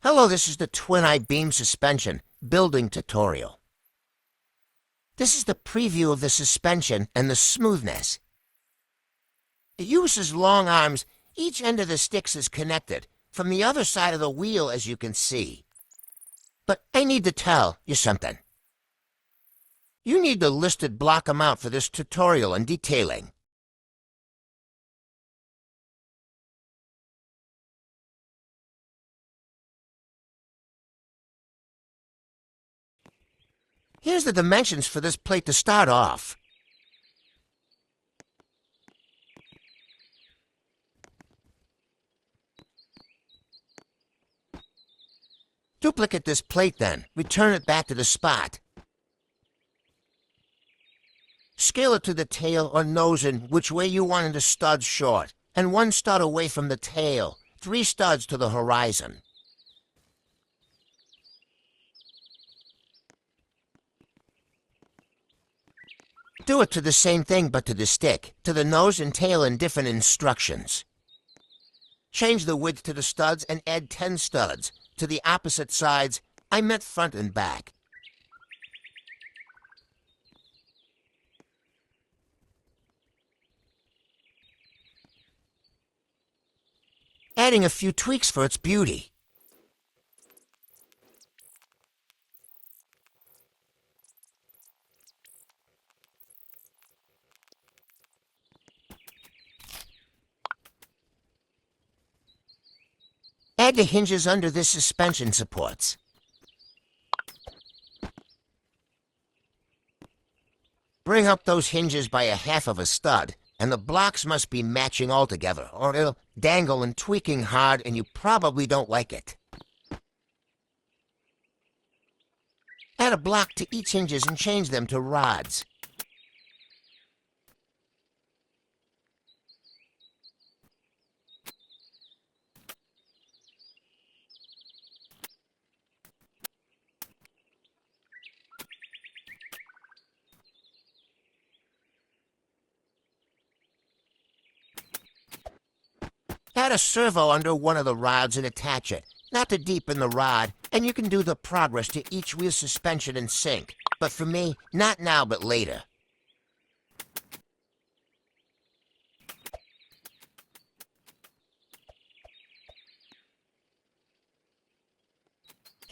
Hello, this is the twin-eye beam suspension building tutorial. This is the preview of the suspension and the smoothness. It uses long arms. Each end of the sticks is connected from the other side of the wheel, as you can see. But I need to tell you something. You need the listed block amount for this tutorial and detailing. Here's the dimensions for this plate to start off. Duplicate this plate then. Return it back to the spot. Scale it to the tail or nose in which way you wanted the studs short, and 1 stud away from the tail, 3 studs to the horizon. Do it to the same thing but to the stick, to the nose and tail in different instructions. Change the width to the studs and add 10 studs. To the opposite sides, I meant front and back. Adding a few tweaks for its beauty. Add the hinges under the suspension supports. Bring up those hinges by 1/2 of a stud, and the blocks must be matching altogether, or it'll dangle and tweaking hard, and you probably don't like it. Add a block to each hinges and change them to rods. Add a servo under one of the rods and attach it, not to deepen the rod, and you can do the progress to each wheel suspension in sync. But for me, not now but later.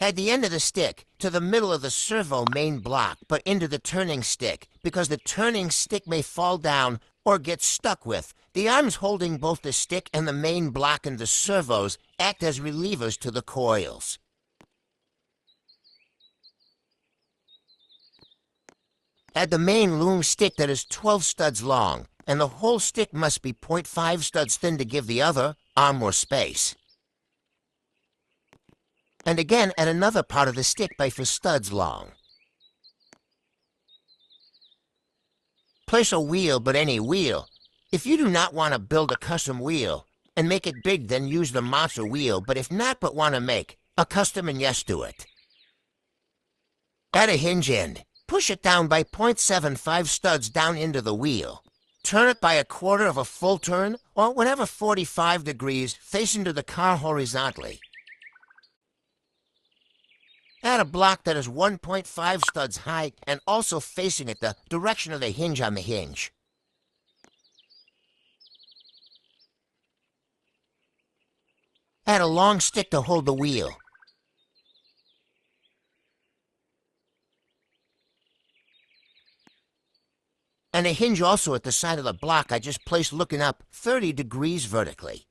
Add the end of the stick to the middle of the servo main block, but into the turning stick, because the turning stick may fall down or get stuck with. The arms holding both the stick and the main block and the servos act as relievers to the coils. Add the main loom stick that is 12 studs long, and the whole stick must be 0.5 studs thin to give the other arm more space. And again, add another part of the stick by 4 studs long. Place a wheel, but any wheel. If you do not want to build a custom wheel and make it big, then use the monster wheel, but if not but want to make a custom, and yes to it. Add a hinge end. Push it down by 0.75 studs down into the wheel. Turn it by 1/4 of a full turn, or whenever 45 degrees, facing to the car horizontally. Add a block that is 1.5 studs high and also facing it the direction of the hinge on the hinge. Add a long stick to hold the wheel. And a hinge also at the side of the block I just placed looking up 30 degrees vertically.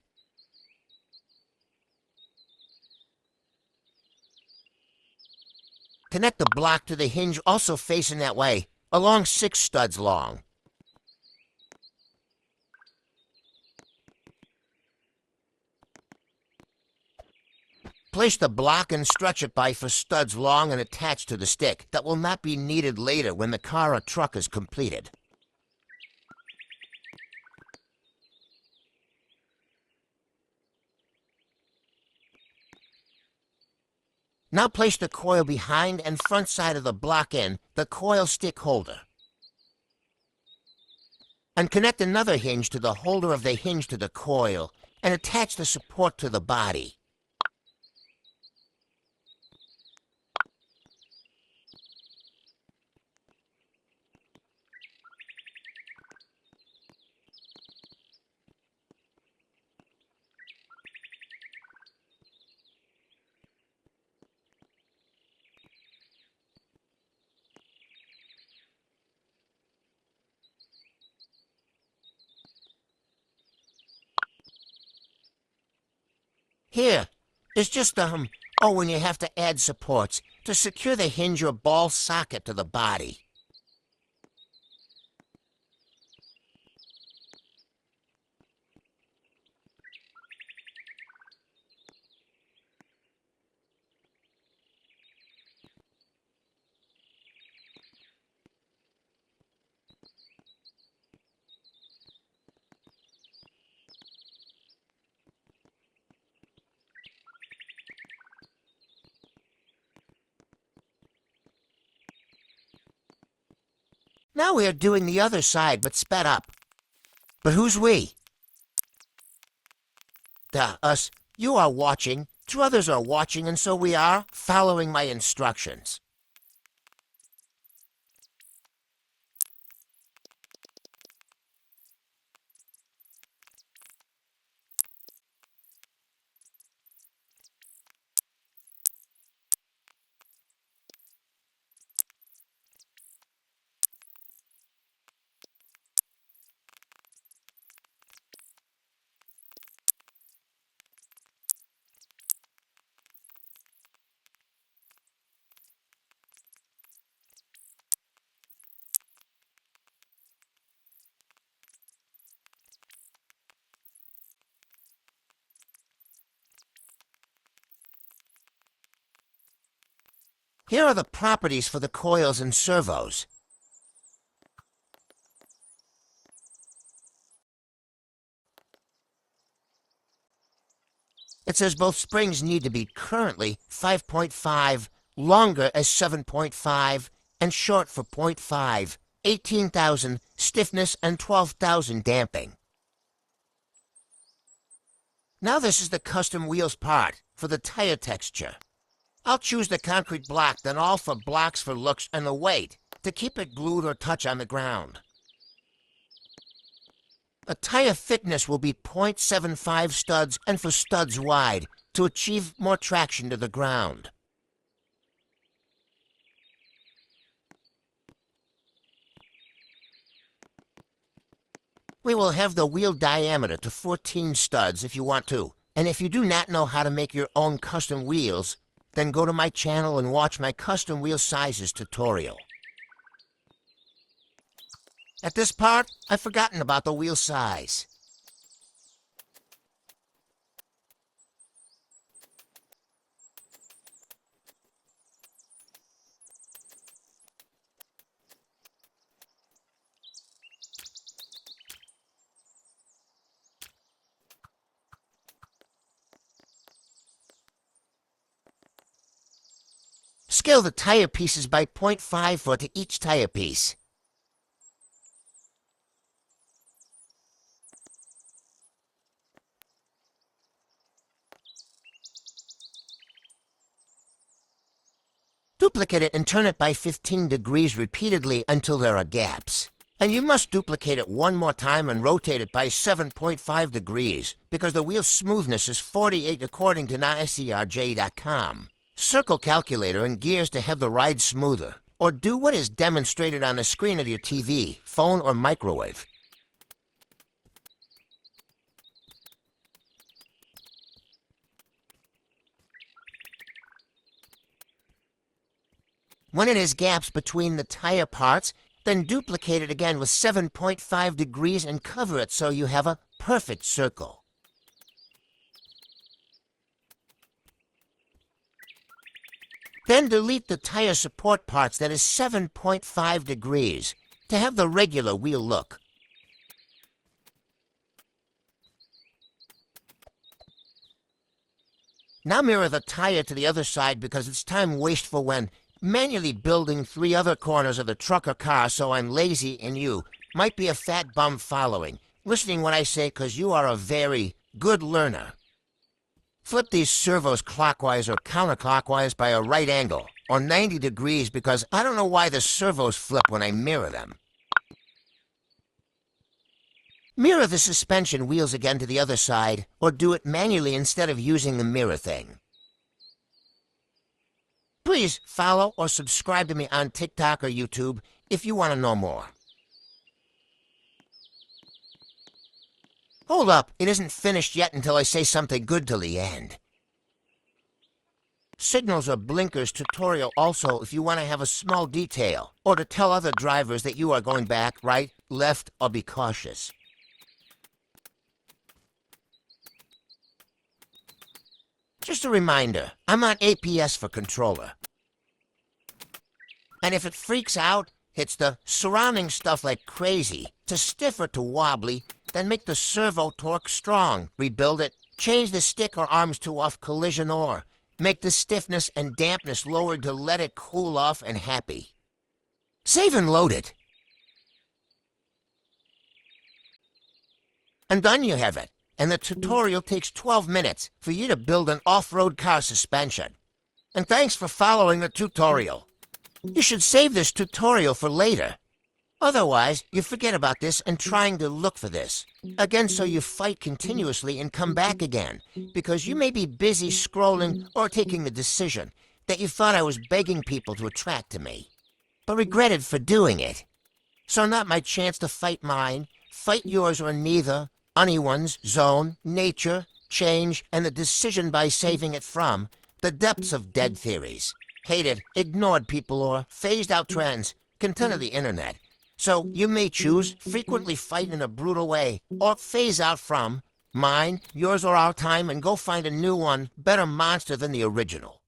Connect the block to the hinge also facing that way, along 6 studs long. Place the block and stretch it by 4 studs long and attach to the stick that will not be needed later when the car or truck is completed. Now place the coil behind and front side of the block in the coil stick holder. And connect another hinge to the holder of the hinge to the coil and attach the support to the body. Here, it's just, oh, when you have to add supports to secure the hinge or ball socket to the body. Now we are doing the other side, but sped up. But who's we? Us. You are watching, 2 others are watching, and so we are following my instructions. Here are the properties for the coils and servos. It says both springs need to be currently 5.5, longer as 7.5, and short for 0.5, 18,000 stiffness and 12,000 damping. Now this is the custom wheels part for the tire texture. I'll choose the concrete block, then all for blocks for looks and the weight to keep it glued or touch on the ground. A tire thickness will be 0.75 studs and for studs wide to achieve more traction to the ground. We will have the wheel diameter to 14 studs if you want to. And if you do not know how to make your own custom wheels, then go to my channel and watch my custom wheel sizes tutorial. At this part, I've forgotten about the wheel size. Scale the tire pieces by 0.5 for to each tire piece. Duplicate it and turn it by 15 degrees repeatedly until there are gaps. And you must duplicate it one more time and rotate it by 7.5 degrees, because the wheel smoothness is 48 according to NICRJ.com. Circle calculator and gears to have the ride smoother, or do what is demonstrated on the screen of your TV, phone, or microwave. When it has gaps between the tire parts, then duplicate it again with 7.5 degrees and cover it so you have a perfect circle. Then delete the tire support parts that is 7.5 degrees to have the regular wheel look. Now mirror the tire to the other side because it's time wasteful when manually building 3 other corners of the truck or car, so I'm lazy and you might be a fat bum following, listening when I say 'cause you are a very good learner. Flip these servos clockwise or counterclockwise by a right angle, or 90 degrees, because I don't know why the servos flip when I mirror them. Mirror the suspension wheels again to the other side, or do it manually instead of using the mirror thing. Please follow or subscribe to me on TikTok or YouTube if you want to know more. Hold up, it isn't finished yet until I say something good till the end. signals or blinkers tutorial also if you want to have a small detail, or to tell other drivers that you are going back, right, left, or be cautious. Just a reminder, I'm on APS for controller. And if it freaks out, hits the surrounding stuff like crazy, to stiff or to wobbly, then make the servo torque strong, rebuild it, change the stick or arms to off collision or make the stiffness and dampness lowered to let it cool off and happy. Save and load it. And done you have it. And the tutorial takes 12 minutes for you to build an off-road car suspension. And thanks for following the tutorial. You should save this tutorial for later. Otherwise, you forget about this and trying to look for this. Again, so you fight continuously and come back again, because you may be busy scrolling or taking the decision that you thought I was begging people to attract to me, but regretted for doing it. So not my chance to fight mine, fight yours or neither, anyone's, zone, nature, change, and the decision by saving it from the depths of dead theories. Hated, ignored people or phased out trends, content of the internet. So you may choose frequently fight in a brutal way, or phase out from mine, yours or our time, and go find a new one, better monster than the original.